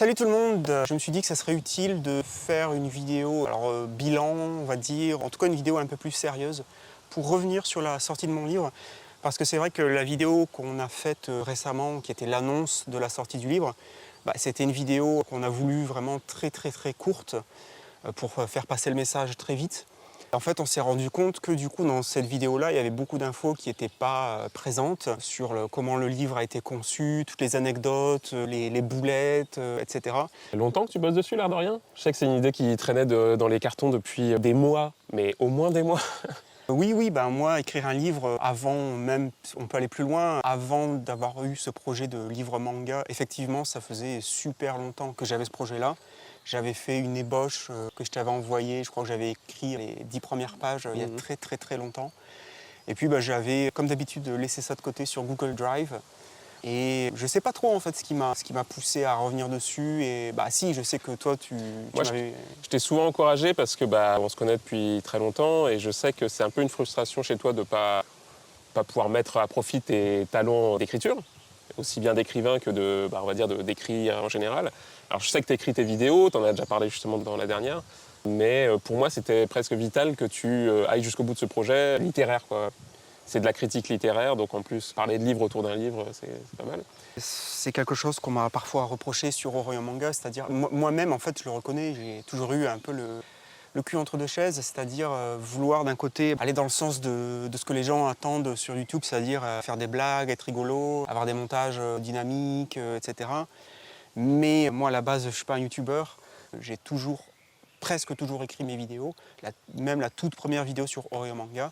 Salut tout le monde, je me suis dit que ça serait utile de faire une vidéo, bilan on va dire, en tout cas une vidéo un peu plus sérieuse pour revenir sur la sortie de mon livre. Parce que c'est vrai que la vidéo qu'on a faite récemment, qui était l'annonce de la sortie du livre, c'était une vidéo qu'on a voulu vraiment très courte pour faire passer le message très vite. En fait, on s'est rendu compte que du coup, dans cette vidéo-là, il y avait beaucoup d'infos qui n'étaient pas présentes sur comment le livre a été conçu, toutes les anecdotes, les boulettes, etc. Longtemps que tu bosses dessus, l'air de rien? Je sais que c'est une idée qui traînait dans les cartons depuis des mois, mais au moins des mois. Oui, moi, écrire un livre avant, même, on peut aller plus loin, avant d'avoir eu ce projet de livre manga, effectivement, ça faisait super longtemps que j'avais ce projet-là. J'avais fait une ébauche que je t'avais envoyée, je crois que j'avais écrit les 10 premières pages il y a très longtemps. Et puis j'avais, comme d'habitude, laissé ça de côté sur Google Drive. Et je sais pas trop en fait ce qui m'a poussé à revenir dessus. Et si, je sais que toi, Moi, je t'ai souvent encouragé parce que on se connaît depuis très longtemps et je sais que c'est un peu une frustration chez toi de pas pouvoir mettre à profit tes talents d'écriture, aussi bien d'écrivain que on va dire d'écrire en général. Alors je sais que tu écris tes vidéos, tu en as déjà parlé justement dans la dernière, mais pour moi c'était presque vital que tu ailles jusqu'au bout de ce projet littéraire, quoi. C'est de la critique littéraire, donc en plus parler de livre autour d'un livre, c'est pas mal. C'est quelque chose qu'on m'a parfois reproché sur Orion Manga, c'est-à-dire moi-même en fait je le reconnais, j'ai toujours eu un peu le cul entre deux chaises, c'est-à-dire vouloir d'un côté aller dans le sens de ce que les gens attendent sur YouTube, c'est-à-dire faire des blagues, être rigolo, avoir des montages dynamiques, etc. Mais moi à la base je ne suis pas un youtubeur, j'ai presque toujours écrit mes vidéos, même la toute première vidéo sur Orion Manga.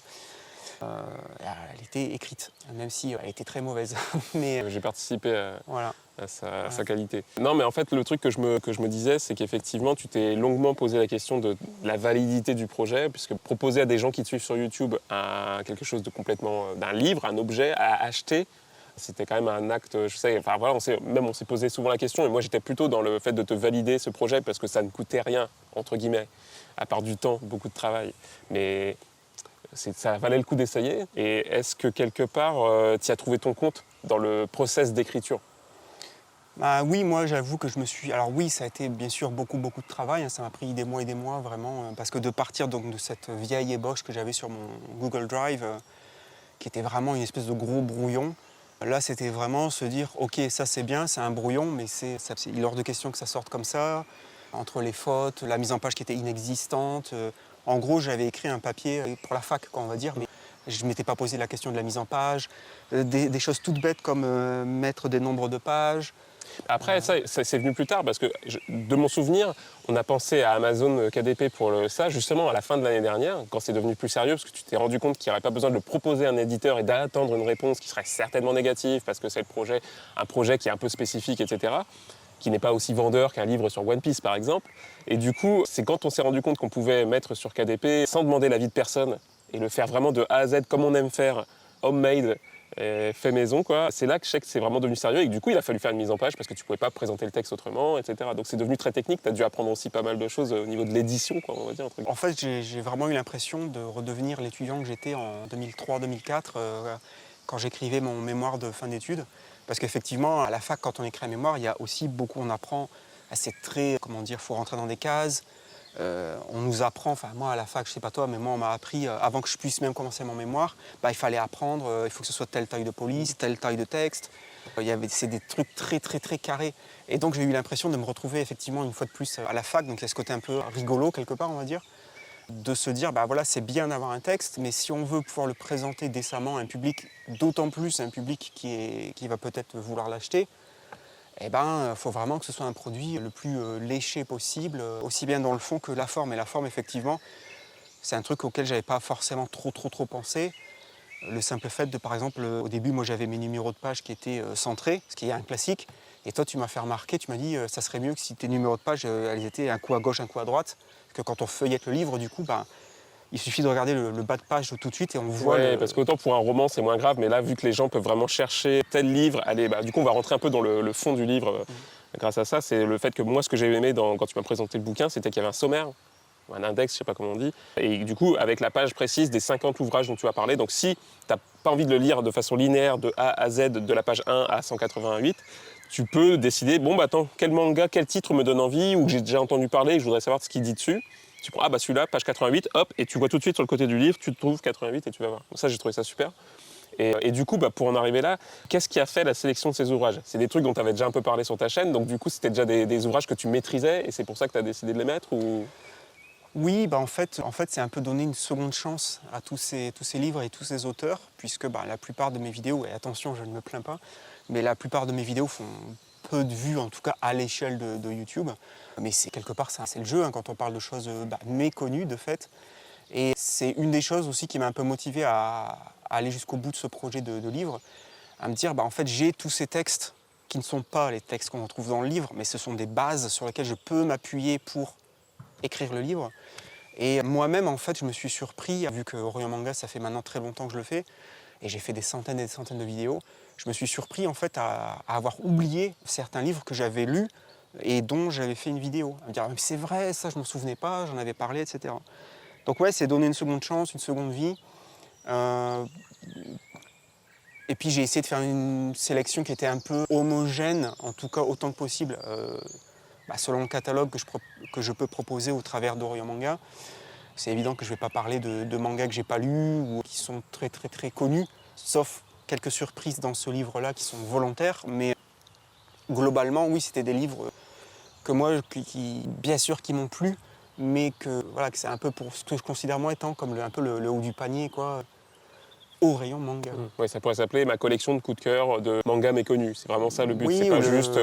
Elle était écrite, même si elle était très mauvaise. Mais J'ai participé voilà. à sa qualité. Non, mais en fait, le truc que je me disais, c'est qu'effectivement, tu t'es longuement posé la question de la validité du projet, puisque proposer à des gens qui te suivent sur YouTube quelque chose de complètement, d'un livre, un objet à acheter, c'était quand même un acte, je sais, enfin voilà, on s'est posé souvent la question, et moi j'étais plutôt dans le fait de te valider ce projet, parce que ça ne coûtait rien, entre guillemets, à part du temps, beaucoup de travail. Mais ça valait le coup d'essayer. Et est-ce que quelque part, tu as trouvé ton compte dans le process d'écriture? Oui, moi j'avoue que je me suis... Alors oui, ça a été bien sûr beaucoup de travail, hein. Ça m'a pris des mois et des mois vraiment, parce que de partir donc de cette vieille ébauche que j'avais sur mon Google Drive, qui était vraiment une espèce de gros brouillon, là c'était vraiment se dire ok, ça c'est bien, c'est un brouillon, mais il est hors de question que ça sorte comme ça, entre les fautes, la mise en page qui était inexistante. En gros, j'avais écrit un papier pour la fac, quoi, on va dire, mais je ne m'étais pas posé la question de la mise en page, des choses toutes bêtes comme mettre des nombres de pages. Après, ça c'est venu plus tard, parce que de mon souvenir, on a pensé à Amazon KDP pour ça, justement à la fin de l'année dernière, quand c'est devenu plus sérieux, parce que tu t'es rendu compte qu'il n'y aurait pas besoin de le proposer à un éditeur et d'attendre une réponse qui serait certainement négative, parce que c'est un projet qui est un peu spécifique, etc., qui n'est pas aussi vendeur qu'un livre sur One Piece, par exemple. Et du coup, c'est quand on s'est rendu compte qu'on pouvait mettre sur KDP, sans demander l'avis de personne, et le faire vraiment de A à Z, comme on aime faire, homemade, fait maison, quoi. C'est là que je sais que c'est vraiment devenu sérieux et que du coup il a fallu faire une mise en page parce que tu pouvais pas présenter le texte autrement, etc. Donc c'est devenu très technique, tu as dû apprendre aussi pas mal de choses au niveau de l'édition, quoi, on va dire. En fait, j'ai vraiment eu l'impression de redevenir l'étudiant que j'étais en 2003-2004 quand j'écrivais mon mémoire de fin d'études. Parce qu'effectivement, à la fac, quand on écrit un mémoire, il y a aussi beaucoup, on apprend, c'est très, comment dire, il faut rentrer dans des cases. On nous apprend, enfin moi à la fac, je sais pas toi, mais moi on m'a appris, avant que je puisse même commencer mon mémoire, il fallait apprendre, il faut que ce soit telle taille de police, telle taille de texte. C'est des trucs très carrés. Et donc j'ai eu l'impression de me retrouver effectivement une fois de plus à la fac, donc il y a ce côté un peu rigolo quelque part on va dire, de se dire voilà c'est bien d'avoir un texte, mais si on veut pouvoir le présenter décemment à un public, d'autant plus un public qui va peut-être vouloir l'acheter, faut vraiment que ce soit un produit le plus léché possible, aussi bien dans le fond que la forme. Et la forme, effectivement, c'est un truc auquel j'avais pas forcément trop pensé. Le simple fait de, par exemple, au début, moi j'avais mes numéros de page qui étaient centrés, ce qui est un classique. Et toi, tu m'as fait remarquer, tu m'as dit, ça serait mieux que si tes numéros de page, elles étaient un coup à gauche, un coup à droite. Parce que quand on feuillette le livre, du coup, il suffit de regarder le bas de page tout de suite et on voit. Ouais, parce qu'autant pour un roman c'est moins grave, mais là vu que les gens peuvent vraiment chercher tel livre, allez, du coup on va rentrer un peu dans le fond du livre grâce à ça. C'est le fait que moi ce que j'ai aimé quand tu m'as présenté le bouquin, c'était qu'il y avait un sommaire, ou un index, je sais pas comment on dit, et du coup avec la page précise des 50 ouvrages dont tu as parlé. Donc si tu n'as pas envie de le lire de façon linéaire de A à Z, de la page 1 à 188, tu peux décider, bon bah attends, quel manga, quel titre me donne envie, ou que j'ai déjà entendu parler et je voudrais savoir ce qu'il dit dessus. Tu prends, ah bah celui-là, page 88, hop, et tu vois tout de suite sur le côté du livre, tu trouves 88 et tu vas voir. Ça, j'ai trouvé ça super. Et du coup, bah, pour en arriver là, qu'est-ce qui a fait la sélection de ces ouvrages? C'est des trucs dont tu avais déjà un peu parlé sur ta chaîne, donc du coup, c'était déjà des ouvrages que tu maîtrisais et c'est pour ça que tu as décidé de les mettre ou... Oui, bah en fait c'est un peu donner une seconde chance à tous ces livres et tous ces auteurs, puisque bah, la plupart de mes vidéos, et attention, je ne me plains pas, mais la plupart de mes vidéos font peu de vues, en tout cas à l'échelle de YouTube. Mais c'est quelque part, c'est le jeu, hein, quand on parle de choses méconnues de fait. Et c'est une des choses aussi qui m'a un peu motivé à aller jusqu'au bout de ce projet de livre, à me dire, bah, en fait, j'ai tous ces textes qui ne sont pas les textes qu'on trouve dans le livre, mais ce sont des bases sur lesquelles je peux m'appuyer pour écrire le livre. Et moi-même, en fait, je me suis surpris, vu que Orion Manga, ça fait maintenant très longtemps que je le fais, et j'ai fait des centaines et des centaines de vidéos, je me suis surpris en fait à avoir oublié certains livres que j'avais lus et dont j'avais fait une vidéo. À me dire, mais c'est vrai, ça je ne me souvenais pas, j'en avais parlé, etc. Donc ouais, c'est donner une seconde chance, une seconde vie. Et puis j'ai essayé de faire une sélection qui était un peu homogène, en tout cas autant que possible, selon le catalogue que je peux proposer au travers d'Orion Manga. C'est évident que je ne vais pas parler de mangas que j'ai pas lus ou qui sont très très très connus, sauf quelques surprises dans ce livre-là qui sont volontaires. Mais globalement, oui, c'était des livres que moi, bien sûr, qui m'ont plu, mais que c'est un peu pour ce que je considère moi étant comme un peu le haut du panier, quoi, au rayon manga. Ouais, ça pourrait s'appeler ma collection de coups de cœur de mangas méconnus. C'est vraiment ça le but. Oui, c'est pas juste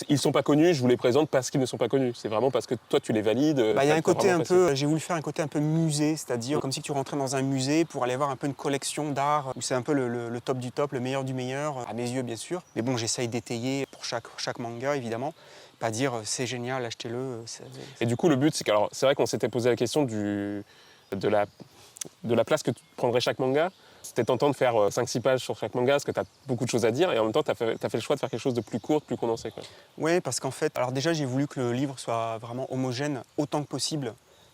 ils sont pas connus, je vous les présente parce qu'ils ne sont pas connus. C'est vraiment parce que toi tu les valides. Il y a un côté un peu, j'ai voulu faire un côté un peu musée, c'est-à-dire comme si tu rentrais dans un musée pour aller voir un peu une collection d'art où c'est un peu le top du top, le meilleur du meilleur, à mes yeux bien sûr. Mais bon, j'essaye d'étayer pour chaque manga évidemment. Pas dire c'est génial, achetez-le. Et du coup, le but, c'est que c'est vrai qu'on s'était posé la question de la place que tu prendrais chaque manga. C'était tentant de faire 5-6 pages sur chaque manga parce que tu as beaucoup de choses à dire et en même temps, tu as fait le choix de faire quelque chose de plus court, plus condensé. Oui, parce qu'en fait, alors déjà, j'ai voulu que le livre soit vraiment homogène autant que possible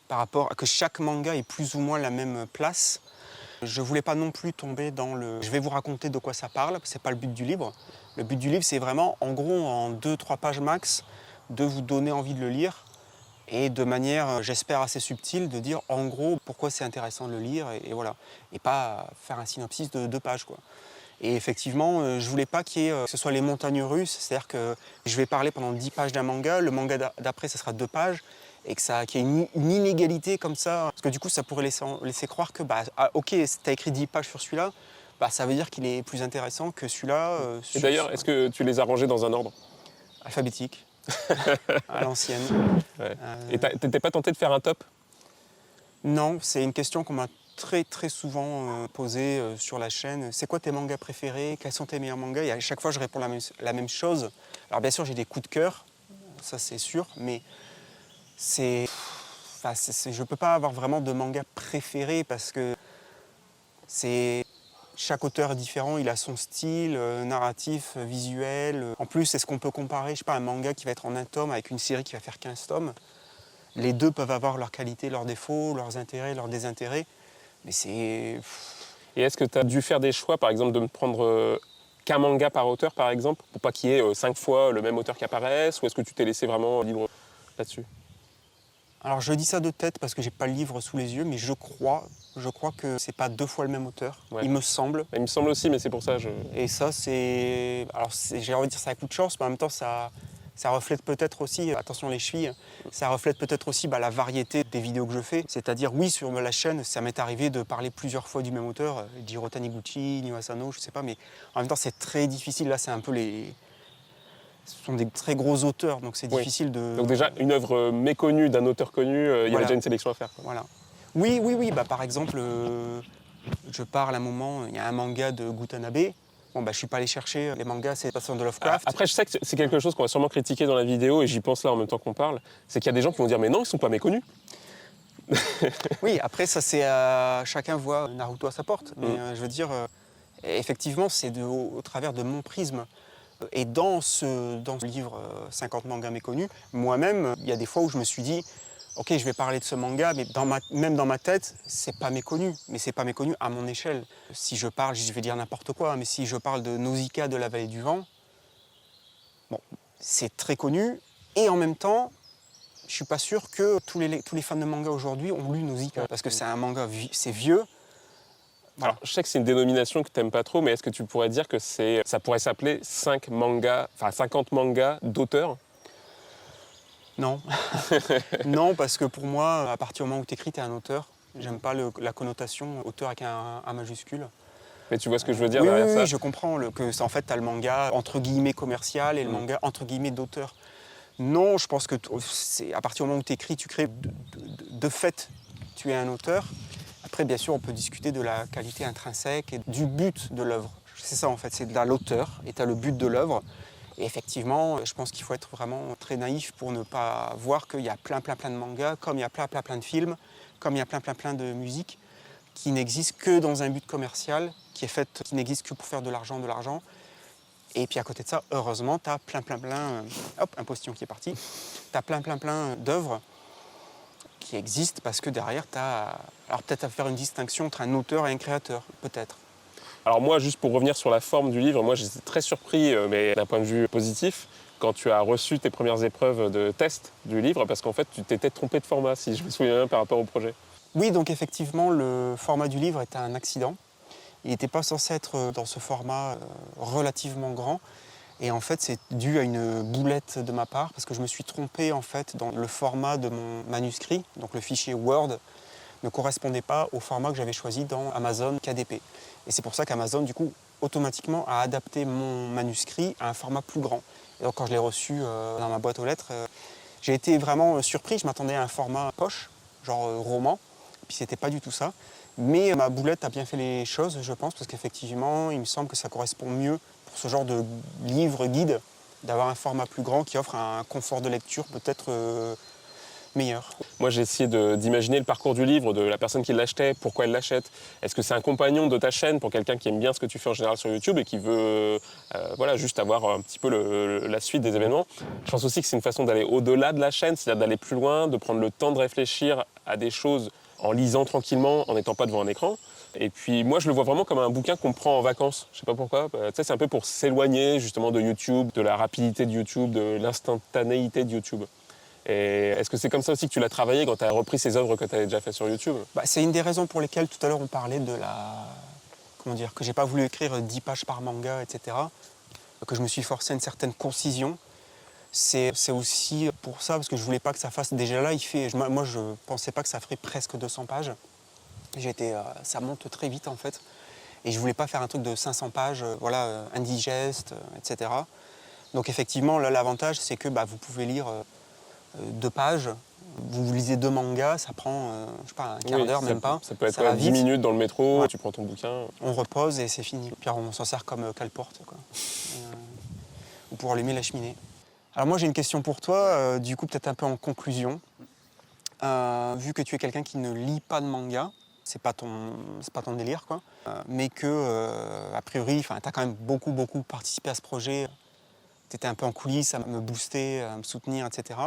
par rapport à que chaque manga ait plus ou moins la même place. Je voulais pas non plus tomber dans le « je vais vous raconter de quoi ça parle », c'est pas le but du livre. Le but du livre, c'est vraiment, en gros, en 2-3 pages max, de vous donner envie de le lire et de manière, j'espère, assez subtile, de dire en gros pourquoi c'est intéressant de le lire et voilà. Et pas faire un synopsis de 2 pages, quoi. Et effectivement, je voulais pas que ce soit les montagnes russes, c'est-à-dire que je vais parler pendant 10 pages d'un manga, le manga d'après, ça sera 2 pages, et qu'il y ait une inégalité comme ça. Parce que du coup, ça pourrait laisser croire que, ok, si tu as écrit 10 pages sur celui-là, ça veut dire qu'il est plus intéressant que celui-là. Et d'ailleurs, est-ce que tu les as rangés dans un ordre alphabétique, à l'ancienne. Ouais. Et t'étais pas tenté de faire un top? Non, c'est une question qu'on m'a très très souvent posée sur la chaîne. C'est quoi tes mangas préférés? Quels sont tes meilleurs mangas? Et à chaque fois, je réponds la même chose. Alors bien sûr, j'ai des coups de cœur, ça c'est sûr, mais je ne peux pas avoir vraiment de manga préféré parce que chaque auteur est différent, il a son style narratif, visuel. En plus, est-ce qu'on peut comparer, je sais pas, un manga qui va être en un tome avec une série qui va faire 15 tomes? Les deux peuvent avoir leurs qualités, leurs défauts, leurs intérêts, leurs désintérêts. Mais c'est... Et est-ce que tu as dû faire des choix, par exemple, de me prendre qu'un manga par auteur, par exemple, pour pas qu'il y ait 5 fois le même auteur qui apparaisse, ou est-ce que tu t'es laissé vraiment libre là-dessus? Alors je dis ça de tête parce que j'ai pas le livre sous les yeux, mais je crois que c'est pas 2 fois le même auteur, ouais. Il me semble. Il me semble aussi, mais c'est pour ça. Et ça, j'ai envie de dire ça a coup de chance, mais en même temps, ça reflète peut-être aussi, attention les chevilles, ça reflète peut-être aussi la variété des vidéos que je fais. C'est-à-dire, oui, sur la chaîne, ça m'est arrivé de parler plusieurs fois du même auteur, Jiro Taniguchi, Niwa Asano, je sais pas, mais en même temps, c'est très difficile. Là, c'est un peu Ce sont des très gros auteurs, donc c'est difficile de... Donc déjà, une œuvre méconnue d'un auteur connu, il y avait déjà une sélection à faire. Voilà. Oui, par exemple, je parle à un moment, il y a un manga de Gutanabe. Bon, je suis pas allé chercher les mangas, c'est pas de Lovecraft. Après, je sais que c'est quelque chose qu'on va sûrement critiquer dans la vidéo, et j'y pense là en même temps qu'on parle, c'est qu'il y a des gens qui vont dire « mais non, ils sont pas méconnus ». Oui, après, ça c'est chacun voit Naruto à sa porte. Mais je veux dire, effectivement, c'est au travers de mon prisme. Et dans ce livre 50 mangas méconnus, moi-même, il y a des fois où je me suis dit ok, je vais parler de ce manga, mais même dans ma tête, c'est pas méconnu. Mais c'est pas méconnu à mon échelle. Si je parle, je vais dire n'importe quoi, mais si je parle de Nausicaa de la vallée du vent, Bon, c'est très connu, et en même temps, je suis pas sûr que tous les fans de manga aujourd'hui ont lu Nausicaa, parce que c'est un manga, c'est vieux. Voilà. Alors, je sais que c'est une dénomination que tu n'aimes pas trop, mais est-ce que tu pourrais dire que ça pourrait s'appeler 50 mangas d'auteurs? Non. Non, parce que pour moi, à partir du moment où tu écris, tu es un auteur. J'aime pas la connotation auteur avec un majuscule. Mais tu vois ce que je veux dire Oui, derrière oui, ça? oui, je comprends que en fait, tu as le manga entre guillemets commercial et le Mm. manga entre guillemets d'auteur. Non, je pense que c'est à partir du moment où tu écris, tu crées de fait, tu es un auteur. Après, bien sûr, on peut discuter de la qualité intrinsèque et du but de l'œuvre. C'est ça en fait, c'est de l'auteur et tu as le but de l'œuvre. Et effectivement, je pense qu'il faut être vraiment très naïf pour ne pas voir qu'il y a plein de mangas, comme il y a plein de films, comme il y a plein de musique qui n'existent que dans un but commercial, qui n'existe que pour faire de l'argent. Et puis à côté de ça, heureusement, tu as hop, un postillon qui est parti, tu as plein d'œuvres qui existent parce que derrière, tu as... Alors peut-être à faire une distinction entre un auteur et un créateur, peut-être. Alors moi, juste pour revenir sur la forme du livre, moi j'étais très surpris, mais d'un point de vue positif, quand tu as reçu tes premières épreuves de test du livre, parce qu'en fait tu t'étais trompé de format, si je me souviens bien, par rapport au projet. Oui, donc effectivement, le format du livre était un accident. Il n'était pas censé être dans ce format relativement grand. Et en fait, c'est dû à une boulette de ma part, parce que je me suis trompé en fait dans le format de mon manuscrit. Donc le fichier Word ne correspondait pas au format que j'avais choisi dans Amazon KDP. Et c'est pour ça qu'Amazon, du coup, automatiquement a adapté mon manuscrit à un format plus grand. Et donc quand je l'ai reçu dans ma boîte aux lettres, j'ai été vraiment surpris. Je m'attendais à un format poche, genre roman, puis c'était pas du tout ça. Mais ma boulette a bien fait les choses, je pense, parce qu'effectivement, il me semble que ça correspond mieux pour ce genre de livre-guide, d'avoir un format plus grand qui offre un confort de lecture peut-être meilleur. Moi j'ai essayé d'imaginer le parcours du livre, de la personne qui l'achetait, pourquoi elle l'achète. Est-ce que c'est un compagnon de ta chaîne pour quelqu'un qui aime bien ce que tu fais en général sur YouTube et qui veut voilà, juste avoir un petit peu la suite des événements? Je pense aussi que c'est une façon d'aller au-delà de la chaîne, c'est-à-dire d'aller plus loin, de prendre le temps de réfléchir à des choses en lisant tranquillement, en n'étant pas devant un écran. Et puis moi je le vois vraiment comme un bouquin qu'on prend en vacances. Je sais pas pourquoi. Tu sais, c'est un peu pour s'éloigner justement de YouTube, de la rapidité de YouTube, de l'instantanéité de YouTube. Et est-ce que c'est comme ça aussi que tu l'as travaillé quand tu as repris ces œuvres que tu avais déjà fait sur YouTube? C'est une des raisons pour lesquelles tout à l'heure on parlait de comment dire, que j'ai pas voulu écrire 10 pages par manga, etc. Que je me suis forcé à une certaine concision. C'est aussi pour ça, parce que je voulais pas que ça fasse... Déjà là, moi je pensais pas que ça ferait presque 200 pages. Ça monte très vite en fait. Et je voulais pas faire un truc de 500 pages, indigeste, etc. Donc effectivement, là, l'avantage, c'est que vous pouvez lire 2 pages. Vous lisez 2 mangas, ça prend, je sais pas, un quart d'heure, même pas. Ça peut être Ça va 10 vite. minutes dans le métro, Ouais. tu prends ton bouquin. On repose et c'est fini. Puis on s'en sert comme cale-porte, quoi. Ou pour allumer la cheminée. Alors moi, j'ai une question pour toi, du coup, peut-être un peu en conclusion. Vu que tu es quelqu'un qui ne lit pas de manga, c'est pas ton délire, quoi. Mais que, a priori, tu as quand même beaucoup participé à ce projet. Tu étais un peu en coulisses à me booster, à me soutenir, etc.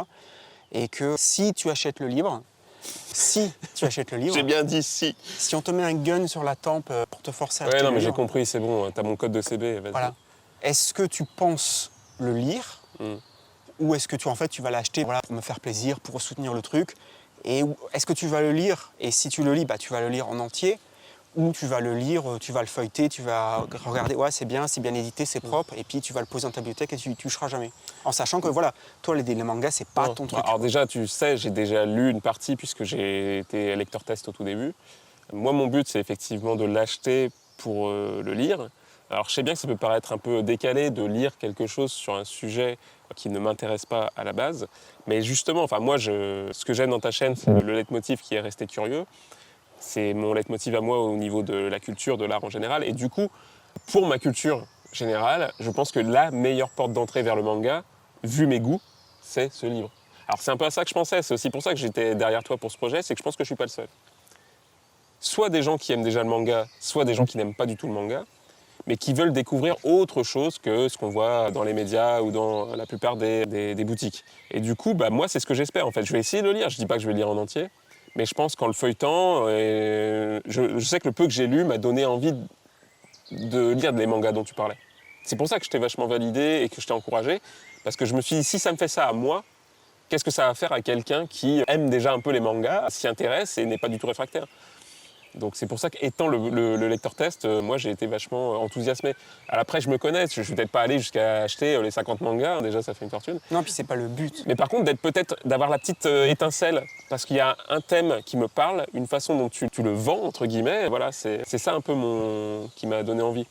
Et que si tu achètes le livre, J'ai bien dit si. si on te met un gun sur la tempe pour te forcer à Ouais, acheter non, le mais j'ai livre, compris, c'est bon, t'as mon code de CB, vas-y. voilà. Est-ce que tu penses le lire ou est-ce que tu vas l'acheter pour me faire plaisir, pour soutenir le truc? Et est-ce que tu vas le lire et si tu le lis, tu vas le lire en entier ou tu vas le lire, tu vas le feuilleter, tu vas regarder, ouais c'est bien édité, c'est propre et puis tu vas le poser dans ta bibliothèque et tu ne toucheras jamais. En sachant que toi les mangas c'est pas Non. ton truc. Alors déjà, tu sais, j'ai déjà lu une partie puisque j'ai été lecteur test au tout début. Moi, mon but, c'est effectivement de l'acheter pour le lire. Alors, je sais bien que ça peut paraître un peu décalé de lire quelque chose sur un sujet qui ne m'intéresse pas à la base. Mais justement, moi, ce que j'aime dans ta chaîne, c'est le leitmotiv qui est resté curieux. C'est mon leitmotiv à moi au niveau de la culture, de l'art en général. Et du coup, pour ma culture générale, je pense que la meilleure porte d'entrée vers le manga, vu mes goûts, c'est ce livre. Alors, c'est un peu à ça que je pensais. C'est aussi pour ça que j'étais derrière toi pour ce projet. C'est que je pense que je ne suis pas le seul. Soit des gens qui aiment déjà le manga, soit des gens qui n'aiment pas du tout le manga, mais qui veulent découvrir autre chose que ce qu'on voit dans les médias ou dans la plupart des boutiques. Et du coup, moi, c'est ce que j'espère en fait. Je vais essayer de le lire, je ne dis pas que je vais le lire en entier, mais je pense qu'en le feuilletant, je sais que le peu que j'ai lu m'a donné envie de lire les mangas dont tu parlais. C'est pour ça que je t'ai vachement validé et que je t'ai encouragé, parce que je me suis dit, si ça me fait ça à moi, qu'est-ce que ça va faire à quelqu'un qui aime déjà un peu les mangas, s'y intéresse et n'est pas du tout réfractaire. Donc c'est pour ça qu'étant le lecteur test, moi j'ai été vachement enthousiasmé. Alors après je me connais, je ne suis peut-être pas allé jusqu'à acheter les 50 mangas, déjà ça fait une fortune. Non, puis c'est pas le but. Mais par contre d'avoir la petite étincelle, parce qu'il y a un thème qui me parle, une façon dont tu le vends, entre guillemets, voilà, c'est ça un peu qui m'a donné envie.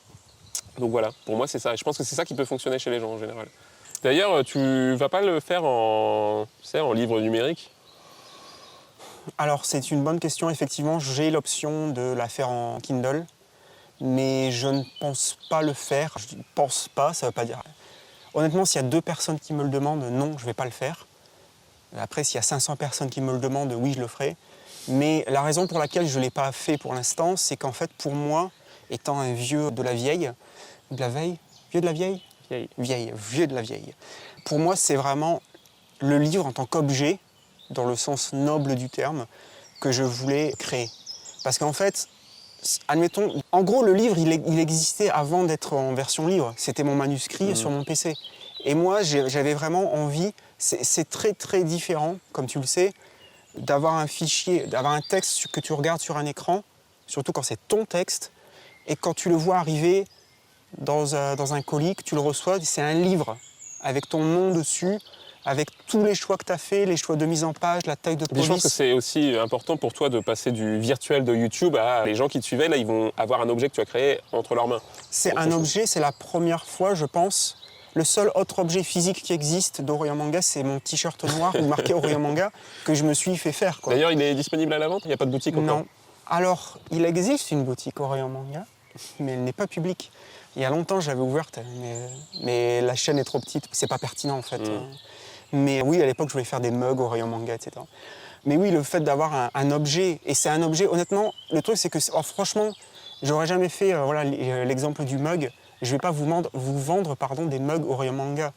Donc voilà, pour moi c'est ça, et je pense que c'est ça qui peut fonctionner chez les gens en général. D'ailleurs, tu vas pas le faire en livre numérique? Alors c'est une bonne question, effectivement, j'ai l'option de la faire en Kindle, mais je ne pense pas le faire. Je ne pense pas, ça ne veut pas dire... Honnêtement, s'il y a 2 personnes qui me le demandent, non, je ne vais pas le faire. Après, s'il y a 500 personnes qui me le demandent, oui, je le ferai. Mais la raison pour laquelle je ne l'ai pas fait pour l'instant, c'est qu'en fait, pour moi, étant un vieux de la vieille, de la veille, vieux de la vieille, vieux de la vieille, pour moi, c'est vraiment le livre en tant qu'objet, dans le sens noble du terme, que je voulais créer. Parce qu'en fait, admettons, en gros, le livre, il existait avant d'être en version livre. C'était mon manuscrit sur mon PC. Et moi, j'avais vraiment envie, c'est très très différent, comme tu le sais, d'avoir un fichier, d'avoir un texte que tu regardes sur un écran, surtout quand c'est ton texte, et quand tu le vois arriver dans un colis, que tu le reçois, c'est un livre avec ton nom dessus, avec tous les choix que tu as fait, les choix de mise en page, la taille de police. Je pense que c'est aussi important pour toi de passer du virtuel de YouTube à les gens qui te suivaient, là, ils vont avoir un objet que tu as créé entre leurs mains. C'est un objet, c'est la première fois, je pense. Le seul autre objet physique qui existe d'Orion Manga, c'est mon t-shirt noir ou marqué Orion Manga que je me suis fait faire, quoi. D'ailleurs, il est disponible à la vente? Il n'y a pas de boutique encore? Non. Alors, il existe une boutique Orion Manga, mais elle n'est pas publique. Il y a longtemps, j'avais ouverte, mais la chaîne est trop petite, c'est pas pertinent en fait. Mais oui, à l'époque, je voulais faire des mugs au rayon manga, etc. Mais oui, le fait d'avoir un objet, et c'est un objet, honnêtement, le truc c'est que, franchement, j'aurais jamais fait voilà, l'exemple du mug. Je vais pas vous vendre des mugs au rayon manga.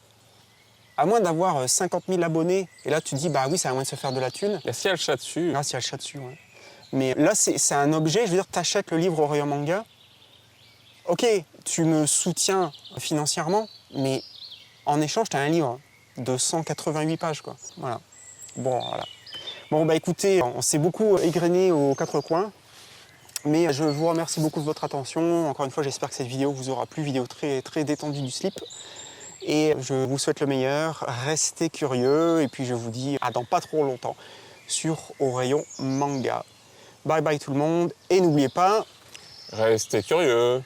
À moins d'avoir 50 000 abonnés, et là tu dis, bah oui, c'est à moins de se faire de la thune. Il y a s'il y a le chat dessus. Là, s'il y a le chat dessus, ouais. Mais là, c'est un objet, je veux dire, tu achètes le livre au rayon manga, ok, tu me soutiens financièrement, mais en échange, tu as un livre de 188 pages, quoi. Voilà. Bon, voilà. Bon, bah écoutez, on s'est beaucoup égrené aux 4 coins, mais je vous remercie beaucoup de votre attention. Encore une fois, j'espère que cette vidéo vous aura plu, vidéo très, très détendue du slip. Et je vous souhaite le meilleur, restez curieux, et puis je vous dis à dans pas trop longtemps sur Au Rayon Manga. Bye bye tout le monde, et n'oubliez pas... Restez curieux.